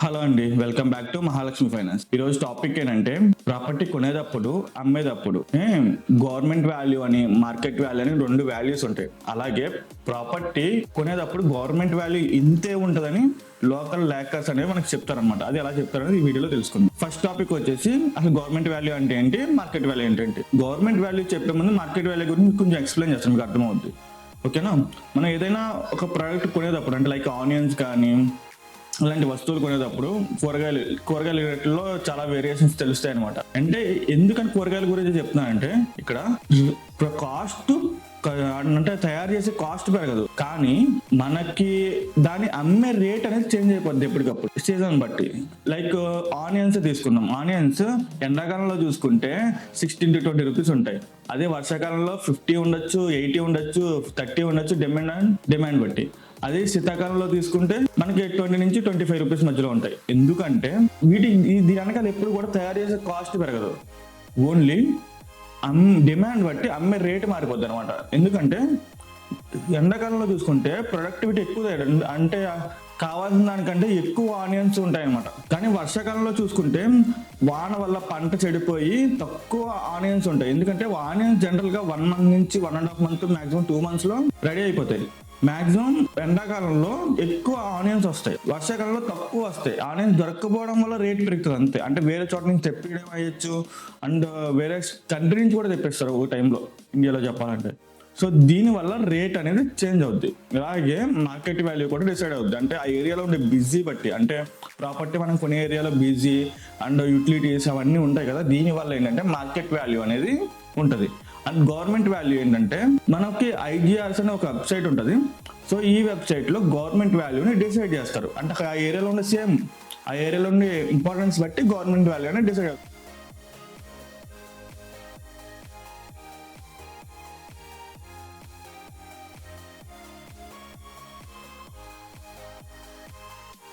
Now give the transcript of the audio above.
Hello అండి, welcome back to Mahalakshmi finance. ఈ రోజు టాపిక్ ఏంటంటే ప్రాపర్టీ కొనేటప్పుడు అమ్మేటప్పుడు గవర్నమెంట్ వాల్యూ అని మార్కెట్ వాల్యూ అని రెండు వాల్యూస్ ఉంటాయి. అలాగే ప్రాపర్టీ కొనేటప్పుడు గవర్నమెంట్ వాల్యూ ఇంతే ఉంటుందని లోకల్ ల్యాకర్స్ అనేవి మనకు చెప్తారనమాట. అది ఎలా చెప్తారనేది ఈ వీడియోలో తెలుసుకుందాం. ఫస్ట్ టాపిక్ వచ్చేసి అసలు గవర్నమెంట్ వాల్యూ అంటే ఏంటి, మార్కెట్ వాల్యూ ఏంటంటే. గవర్నమెంట్ వాల్యూ చెప్పే ముందు మార్కెట్ వాల్యూ గురించి కొంచెం ఎక్స్ప్లెయిన్ చేస్తాను, మీకు అర్థమవుతుంది. ఓకేనా? మనం ఏదైనా ఒక ప్రోడక్ట్ కొనేటప్పుడు అంటే లైక్ ఆనియన్స్ కానీ అలాంటి వస్తువులు కొనేటప్పుడు కూరగాయల రేట్లలో చాలా వేరియేషన్స్ తెలుస్తాయి అనమాట. అంటే ఎందుకని కూరగాయల గురించి చెప్తున్నానంటే ఇక్కడ కాస్ట్ అంటే తయారు చేసే కాస్ట్ పెరగదు, కానీ మనకి దాని అమ్మే రేట్ అనేది చేంజ్ అయిపోద్ది ఎప్పటికప్పుడు సీజన్ బట్టి. లైక్ ఆనియన్స్ తీసుకున్నాం, ఆనియన్స్ ఎండాకాలంలో చూసుకుంటే 16 to 20 రూపీస్ ఉంటాయి. అదే వర్షాకాలంలో 50 ఉండొచ్చు, 80 ఉండొచ్చు, 30 ఉండొచ్చు, డిమాండ్ బట్టి. అదే శీతాకాలంలో తీసుకుంటే మనకి 20 నుంచి 25 రూపీస్ మధ్యలో ఉంటాయి. ఎందుకంటే దీని వెనకాల ఎప్పుడు కూడా తయారు చేసే కాస్ట్ పెరగదు, ఓన్లీ డిమాండ్ బట్టి అమ్మే రేటు మారిపోద్ది అనమాట. ఎందుకంటే ఎండాకాలంలో చూసుకుంటే ప్రొడక్టివిటీ ఎక్కువ, అంటే కావాల్సిన దానికంటే ఎక్కువ ఆనియన్స్ ఉంటాయి అనమాట. కానీ వర్షాకాలంలో చూసుకుంటే వాన వల్ల పంట చెడిపోయి తక్కువ ఆనియన్స్ ఉంటాయి. ఎందుకంటే ఆనియన్స్ జనరల్ గా 1 month నుంచి 1.5 months మాక్సిమం 2 months లో రెడీ అయిపోతాయి. మాక్సిమం ఎండాకాలంలో ఎక్కువ ఆనియన్స్ వస్తాయి, వర్షాకాలంలో తక్కువ వస్తాయి. ఆనియన్స్ దొరకపోవడం వల్ల రేట్ పెరుగుతుంది అంతే. అంటే వేరే చోట నుంచి తెప్పించడం అయ్యొచ్చు, అండ్ వేరే కంట్రీ నుంచి కూడా తెప్పిస్తారు ఒక టైంలో, ఇండియాలో చెప్పాలంటే. సో దీనివల్ల రేట్ అనేది చేంజ్ అవుద్ది. అలాగే మార్కెట్ వాల్యూ కూడా డిసైడ్ అవుద్ది. అంటే ఆ ఏరియాలో ఉండే బిజీ బట్టి, అంటే ప్రాపర్టీ మనం కొనే ఏరియాలో బిజీ అండ్ యూటిలిటీస్ అవన్నీ ఉంటాయి కదా, దీనివల్ల ఏంటంటే మార్కెట్ వాల్యూ అనేది ఉంటుంది. అండ్ గవర్నమెంట్ వాల్యూ ఏంటంటే మనకి ఐజిఆర్స్ అనే ఒక వెబ్సైట్ ఉంటుంది. సో ఈ వెబ్సైట్ లో గవర్నమెంట్ వాల్యూని డిసైడ్ చేస్తారు. అంటే ఆ ఏరియాలో ఉండే ఆ ఏరియాలో ఉండే ఇంపార్టెన్స్ బట్టి గవర్నమెంట్ వాల్యూ అనేది డిసైడ్ అవుతుంది.